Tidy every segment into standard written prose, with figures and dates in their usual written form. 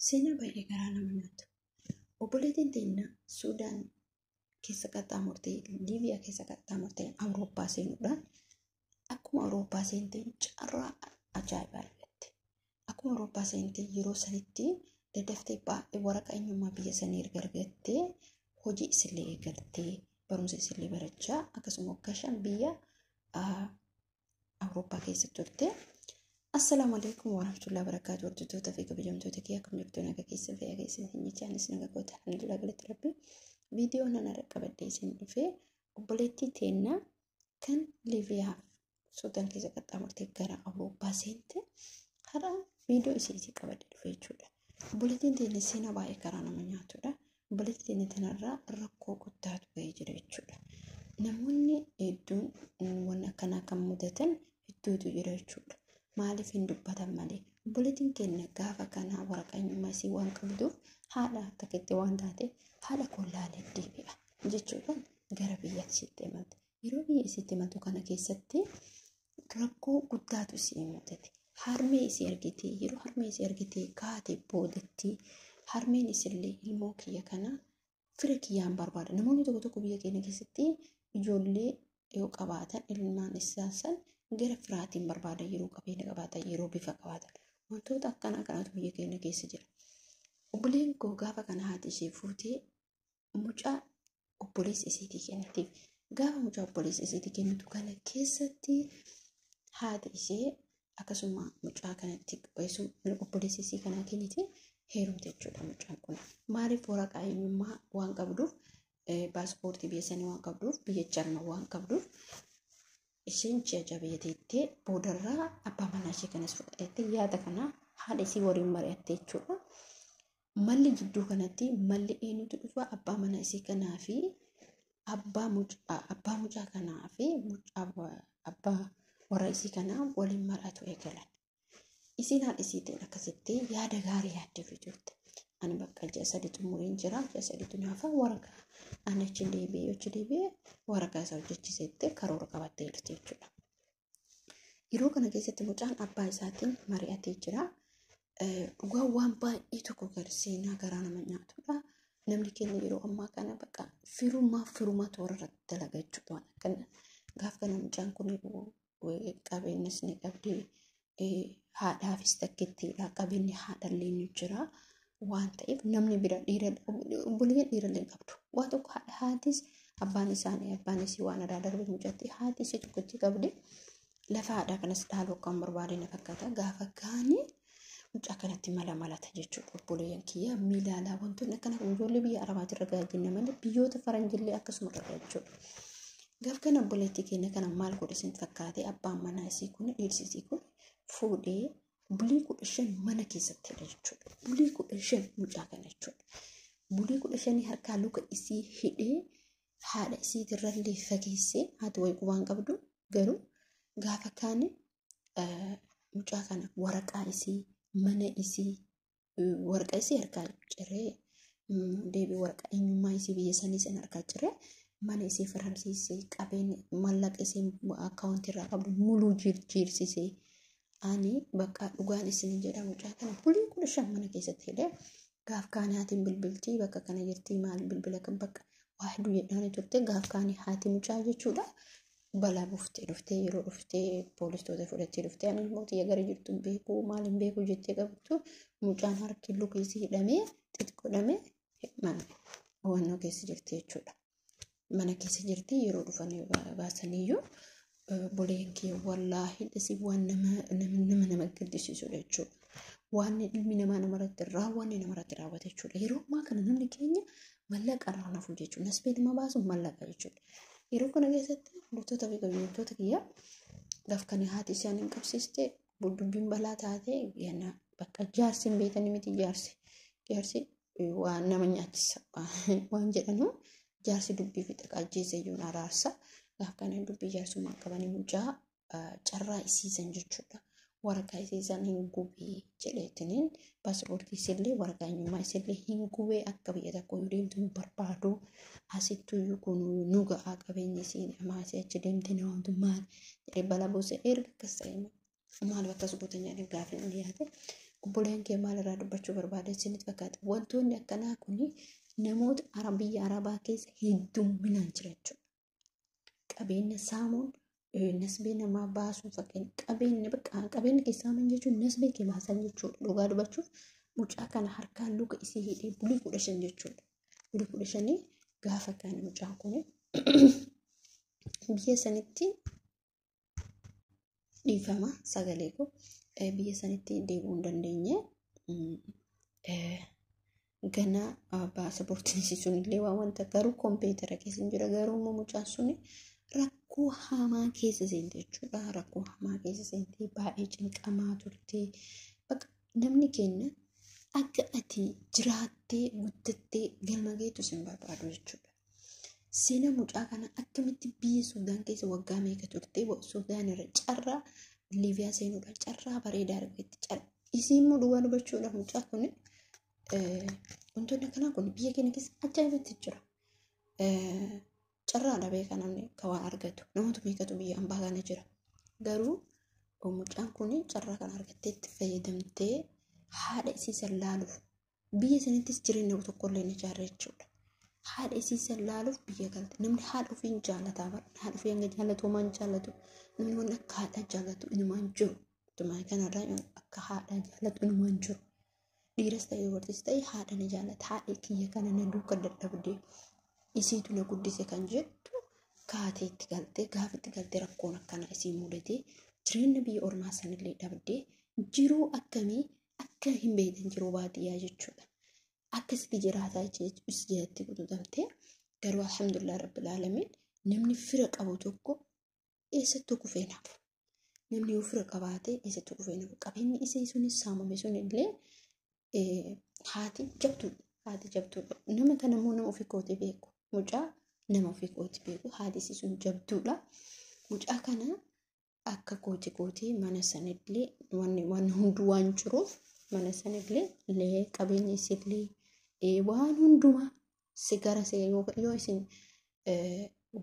Seenaa baay'ee garaa nama nyaatu. Obboleettiin teenya Suudaan keessa qaxxaamurtee, Liibiyaa keessa qaxxaamurtee Awurooppaa seenuudhaan akkuma Awurooppaa seentee carraa ajaa'ibaa argatte. Akkuma Awurooppaa seentee yeroo sanitti daddaftee baay'ee waraqaa eenyummaa biyya sanii erga argattee hojii isillee eegaltee barumsa isillee barachaa akkasuma waggaa 5 biyya Awurooppaa keessa turte. Assalamu alaikum warahmatullahi wabarakatuh. Hordoftoota fi kabajamtoota kiyya akkam jirtu nagaa keessa fayyaa keessan hin jechaanis nagaa goota alhamdulillah galatti rabbi. Viidiyoo nana qabaddee isin dhufee obboleettii teenya kan Liibiyaa Suudaan keessa qaxxaamurtee gara Awurooppaa seente hara viidiyoo isii qabaddee dhufee jechuudha. Obboleettiin teenya seenaa baay'ee garaa nama nyaatudha. Obboleettii teenya tanarraa rakkoo guddaatu bahee jira jechuudha. Namoonni hedduun waan akkanaa kan mudatan hedduutu jira jechuudha. Maaliif hin dubbatan malee obboleettiin keenya gaafa kana waraqaa eenyummaa isii waan qabduuf haadha takkitti waan taate haadha kollaalee deebi'a jechuudhaan gara biyyaatti isitti imalte. Yeroo biyya isitti imaltu kana keessatti rakkoo guddaatu isii mudate. Harmee isii argitee yeroo harmee isii argitee kaatee boodatti harmeen isillee ilmoo kiyya kana fira kiyyaan barbaada. Namoonni tokko tokko biyya keenya keessatti ijoollee yoo qabaatan ilmaan isaan gara firaatiin barbaada yeroo qabeenya qabaatan yeroo bifa qabaatan wantoota akkanaa kanatu biyya keenya keessa jira. Obboleen koo gaafa kana haati ishee fuutee mucaa obboleessa isiitii kennitiif gaafa mucaa obboleessa isiitii kennitu kana keessatti haati ishee akkasuma mucaa kanatti obboleessa isii kanaa kenniti heerumte jechuudha. Mucaan kun maaliif waraqaa eenyummaa waan qabduuf paaspoortii biyya sanii waan qabduuf biyya Jarman waan qabduuf isheen jabeettee boodarraa abbaa manaa ishee kanas fudhattee yaada kana haadha isii waliin mari'attee jechuudha. Malli jidduu kanatti malli eenyutu dhufa abbaa manaa isii kanaa fi abbaa mucaa kanaa fi abbaa warra isii kanaa waliin mari'atu eegalan. Isiin haadha isiitiin akkasitti yaada gaarii yaaddeef jirti. Ani bakka ji'a 3 xumuriin jira ji'a 3 naafa waraqaa ani achi deebi'ee waraqaa isaa hojjechiisetti karoora qabattee jirti jechuudha. Yeroo kana keessatti mucaan abbaa isaatiin mari'atee jira. Dhugaa waan baay'ee tokko seenaa garaa nama nyaatudha. Namni keenya yeroo ammaa kana bakka firummaa toora irratti dalagaa jechuudha. Akkana gaafa kana mucaan kun qabeenyas ni qabdi haadhaafis takkittiidha qabeenyi haadhallee ni jira. Waan ta'eef namni bira obboleeyyan dhiirallee qabdu. Waan tokko haatis abbaan isii waan aadaa darbe mucatti haati isii tokkotti qabdi. Lafa haadhaa kanas dhaaluu kan barbaade na fakkaata. Gaafa kaanii mucaa kanatti malata jechuudha. Obboleeyyan kiyya miilaalaa wantoonni akkana ijoollee biyya Arabaatirra gaajinna malee biyyoota faranjillee akkasuma irra jechuudha. Gaafa kana obboleettii keenya kana maal godhe isin fakkaate abbaan manaa isii kun dhirsi isii kun fuudhee bulii 15 mana keessatti hidha jechuudha. Bulii 15 mucaa kana jechuudha. Bulii 15 harkaa luka isii hidhee haadha isiitirrallee fageessee haati wayii waan qabdu garuu gaafa kaanii mucaa kana waraqaa isii mana isii waraqaa isii harkaa ciree deebii waraqaa eenyummaa isii biyya sanii sana harkaa ciree mana isii faramsiisee qabeenya mallaqa isii akkaawuntiirraa qabdu muluu jijjiirsisee ani bakka dhugaan isin jedha mucaa kana bulii 15 mana keessatti hidhee gaaf kaanii haatiin bilbiltii bakka kana jirtii maal bilbila kan bakka waa hedduu jedhaanii turte gaaf kaanii haati mucaa jechuudha. Balaa dhuftee yeroo dhuftee poolistoota fudhattee dhuftee ani mootii gara jirtu beekuu maaliin beekuu jettee qabdu mucaan harki luka isii hidhamee xixiqqoodhamee mana keessa jirti jechuudha. Mana keessa jirti yeroo dhufanii baasaniyyuu boleen kee wallaahi dhisi waan nama gaddisiisudha jechuudha. Waan ilmi namaa namarratti raawwate jechuudha. Yeroo ammaa kana namni keenya mallaqa irraa nafu jechuudha. Nasbee nama baasuun mallaqa jechuudha. Yeroo kana keessatti hordoftoota fi kabajamtoota kiyya gaaf kan haati isaan hin qabsiiste dubbiin balaa taatee bakka jaarsiin beekanii miti jaarsi waan nama nyaachisa waan jedhanu jaarsi dubbii fi xaqaajjeessa iyyuu araarsa. Gaaf kana dubbii jaarsummaa qabanii mucaa carraa isiisan jechuudha. Waraqaa isiisan hin gubee jedheetiniin paaspoortii isillee waraqaa eenyummaa isillee hin gubee akka biyya tokko deemtu hin barbaadu. Asittuu kun nu ga'aa qabeenya isiin amaasii achi deemte na wantu maal jedhee balaa buuse erga akkas ta'e maal bakka suuta nyaadhe gaafa inni dhiyaate obboleen kee maalirraa dubbachuu barbaada isinitti fakkaata. Wantoonni akkanaa kuni namoota biyya arabaa keessa hedduminaan jira jechuudha. Qabeenya saamuun nasbee namaa baasuun fakkeenya qabeenya kee saamuun jechuun nasbee kee baasan jechuudha. Dhugaa dubbachuuf mucaa kana harkaan luka isii hidhee bulii 15 jechuudha. Bulii 15 gaafa kana mucaan kun biyya sanitti dhiifama sagalee koo biyya sanitti deebi'uu hin dandeenye gana baasapoortiin sun illee waan wanta garuu kompiitara keessa hin jira. Garuu immoo mucaan sun rakkoo hamaa keessa seente jechuudha. Rakkoo hamaa keessa seente baay'ee cinqamaa turte. Namni keenya akka ati jiraattee guddattee galma geettu sin barbaadu jechuudha. Seenaa mucaa kana akkamitti biyya Suudaan keessa waggaa meeqa turte Suudaan irra carraa Liiviyaa seenuudha carraa bareedaa argatte isiin immoo dhugaa dubbachuudha mucaa kun wantoonni akkanaa kun biyya keenya keessa ajaa'ibatti jira. Carraa dhabee kan namni waan argatu namoota meeqatu biyya ambaa kana jira. Garuu mucaan kun carraa kan argattee itti fayyadamtee haadha isii sallaaluuf biyya sanittis jireenya tokkollee ni ijaarre jechuudha. Haadha isii sallaaluuf biyya galte. Namni haadha ofii hin jaalataa bara. Haadha ofii hanga jaallatu homaa hin jaallatu. Namni waan akka haadha jaallatu inumaan jiru. Tumaa kanarraa akka haadha jaallatu inumaan jiru. Dhiiras ta'ee dubartis ta'ee haadha ni jaallata. Haadha kiyya kana na duuka dadhabdee isiitu na guddise kan jettu kaatee itti galtee gaafa itti galtee rakkoon akkanaa isii mudatee jireenya biyya ormaa sanillee dhabdee jiruu akkamii akka hin beekne jiruu baadiyyaa jechuudha. Akkasitti jiraataa jechuutti kututamtee garuu alhamdulillah rabbil aalamiin namni fira qabu tokko eessattuu kufee nafu. Namni yoo fira qabaate eessattuu kufee nafu. Qabeenyi isii sunis saamame sunillee haati jabduudha. Nama kana immoo nama ofii kooti beeku. Mucaa nama ofii kooti beeku. Haati isii sun jabduudha. Mucaa kana akka kooti mana sanillee waan hunduu waan jiruuf mana sanillee qabeenya isillee waan hundumaa sigara yoo isin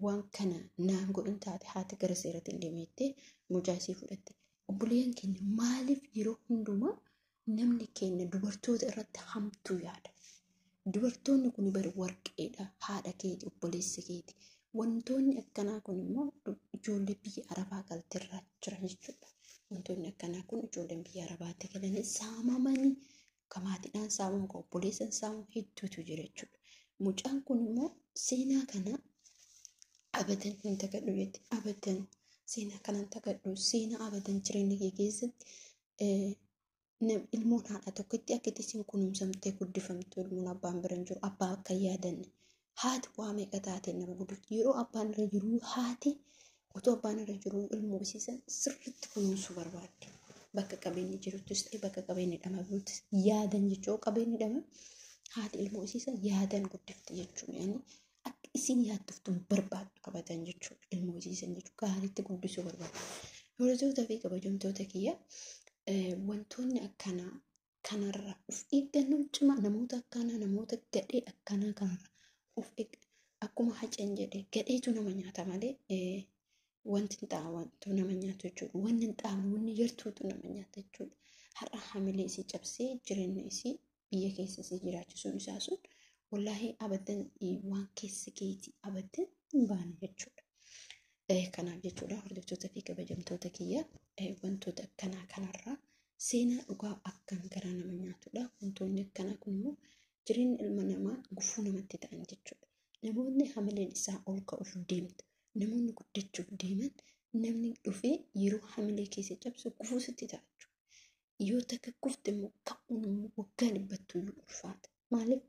waan kana naan godhin taate haati gara seeratti illee meettee mucaa isii fudhatte. Obboleen keenya maaliif yeroo hundumaa namni keenya dubartoota irratti hamtuu yaada? Dubartoonni kun bari warqeedha. Haadha keeti, obboleessa keeti. Wantoonni akkanaa kun immoo ijoollee biyya arabaa galteerraa jira jechuudha. Wantoonni akkanaa kun ijoolleen biyya arabaatti galanii saamamanii kamaatiidhaan saamuun kan obboleessan saamuun hedduutu jira jechuudha. Mucaan kun immoo seenaa kana abadan hin tagadhu jetti. Abadan seenaa kana hin tagadhu. Seenaa abadan jireenya kee keessatti ilmoon haadha tokkotti akka isin kunuunsamtee guddifamtu ilmoon abbaan bira hin jiru. Abbaa akka yaadanne haati waa meeqa taatee nama guddiftu. Yeroo abbaan irra jiru haati otoo abbaan irra jiru ilmoo isiisan sirriitti kunuunsuu barbaadde. Bakka qabeenyi jiruttis ta'e bakka qabeenyi dhamaatuttis yaadan jechuudha. Qabeenyi dhama haati ilmoo isiisan yaadan guddifti jechuudha. Yani akka isin yaaddoftu barbaaddu qabatan jechuudha. Ilmoo isiisan jechuudha. Gaariitti guddisuu barbaaddu. Hordoftoota fi kabajamtoota kiyya wantoonni akkanaa kanarra of eeggannoo cimaa namoota akkanaa namoota gadhee akkanaa kanarra of akkuma haceen jedhee gadheetu nama nyaata malee wanti hin taa'u wantu nama nyaatu jechuudha. Wanni hin taa'u wanni yartuutu nama nyaata jechuudha. Har'a hamilee isii cabsee jireenya isii biyya keessa isii jiraachisuun isaa sun wallaahi abadan waan keessa keeti abadan hin baane jechuudha. Kanaaf jechuudha hordoftoota fi kabajamtoota kiyya wantoota akkanaa kanarraa seenaa dhugaa akkan garaa nama nyaatudha. Wantoonni akkanaa kun immoo jireenya ilma namaa gufuu namatti ta'an jechuudha. Namoonni hamileen isaa ol ka'uuf deemtu. Namoonni guddachuuf deeman namni dhufee yeroo hamilee keessa cabsu gufuu sitti ta'a jechuudha. Yoo takka kufte immoo ka'uun waggaa dhibbattuu iyyuu ulfaata. Maaliif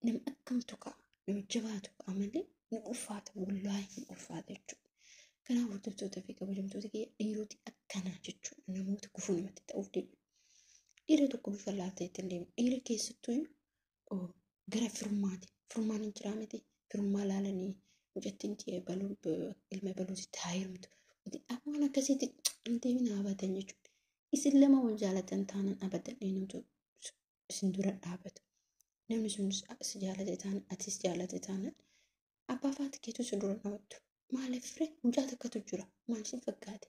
nama akkamtu ka'a nama jabaatu ka'a malee ni ulfaata wallaahi ni ulfaata jechuudha. Kanaaf hordoftoota fi kabajamtoota kiyya dhiiroti akkanaa jechuudha. Namoota gufuu namatti ta'uuf deemu. Dhiira tokko bifa laateetti hin deemu. Dhiira keessattuu gara firummaati. Firummaan hin jiraa miti. Firummaa laalanii mucattiin ilma baluutti taa'irumtu. Waan akkasiitti hin deemina abatan jechuudha. Isin lama wal jaalatan taanaan abatan eenyutu isin dura dhaabata. Namni sun si jaalate taanaan atis jaalate taanaan abbaa faati keetu isin dura dhaabattu. Maaliif firee mucaa takkatu jira. Maal isin fakkaate?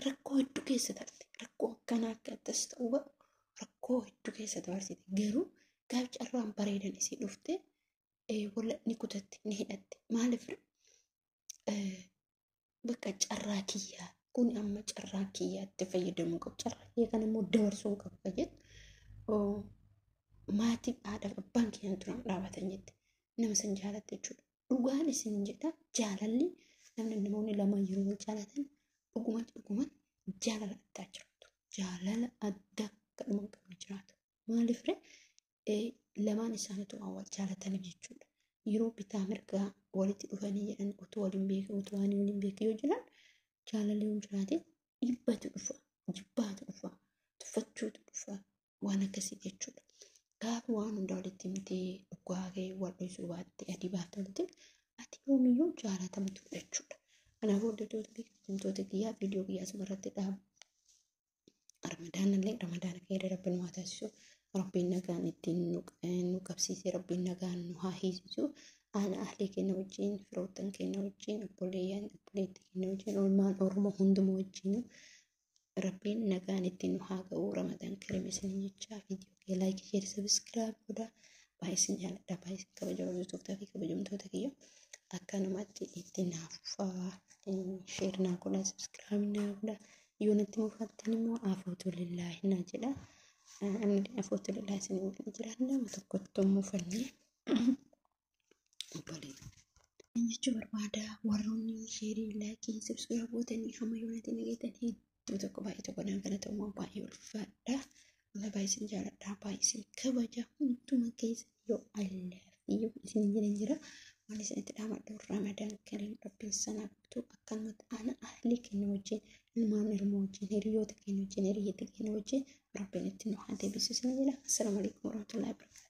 rakkoo hedduu keessa turte. Rakkoo akkanaa akka akkas ta'uu rakkoo hedduu keessa dabarsite. Garuu gaaf carraan bareedan isii dhufte walla ni kutatte ni hidhatte. Maaliif bakka carraa kiyyaa kun amma carraa kiyyaatti fayyadamuu qabu. Carraa kiyyaa kana immoo dabarsuu qabu jettu maatiin haadhaaf abbaan kiyyaan turan dhaabatan jette. Nama san jaalatte jechuudha. Dhugaan isin jedha jaalalli namni namoonni lama yeroo wal jaalatan dhuguma jaalala addaa jiraatu. Jaalala addaa kadhuma qabni jiraatu. Maaliif lamaan isaaniitu waan wal jaalataniif jechuudha. Yeroo bitaa mirgaa walitti dhufanii jedhan utuu waliin beeku utuu waan waliin beeku yoo jiran jaalalli yoo jiraate dhibbatu dhufa, jibbaatu dhufa, tuffachuutu dhufa waan akkasii jechuudha. Gaafa waan hundaa walitti himtee dhugaa ga'ee wal dhoysuu baatte adii baafte walitti ati yoomiyyuu jaalatamtuudha jechuudha. Kanaafuu hordoftoota kiyyaa viidiyoo kiyyaa asumarratti dhaabu. Ramadaana keessa rabbiin waa taasisu. Rabbiin nagaan ittiin nu qabsiisee rabbiin nagaan nu haa hiisisu. Ana ahlee keenya wajjin, firoottan keenya wajjin, obboleettii keenya wajjin, olmaan Oromoo hundumaa wajjin rabbiin nagaan ittiin nu haa ga'u. Ramadaan kariim isin jechaa viidiyoo kee laayikii, sheerii, sabiskiraayib godhaa. Baay'ee isin jaalladha. Baay'ee isin kabajamtoota fi kabajamtoota kiyya. Akkanumatti ittiin naafaa sheer naa godhaa, sabiskiraayib naa godhaa. Yoo natti mufaattan immoo afootu lillaahi naa jedha. Ani afootu lillaahi isin waliin jiraanna. Nama tokkotti mufannee jechuun barbaada. Warroonni sheerii, laayikii, sabiskiraayib gootanii hamma yoo natti nageetan hedduu tokko baay'ee tokko naan kana ta'uu baay'ee ulfaadha. Baay'ee isin jaalladha. Baay'ee isin kabaja. Hunduma keessa yoo allaafi isin jiran jira. Waan isinitti dhaamadhu Ramadaan kariim rabbiin sana guutuu akkanumatti ana ahli keenya wajjin ilmaan ilmoo wajjin hiriyoota keenya wajjin hiriyyatti keenya wajjin rabbiin itti nu haa deebisu isin jedha. Assalaamu alaikum warahmatullahi wabarakatuh.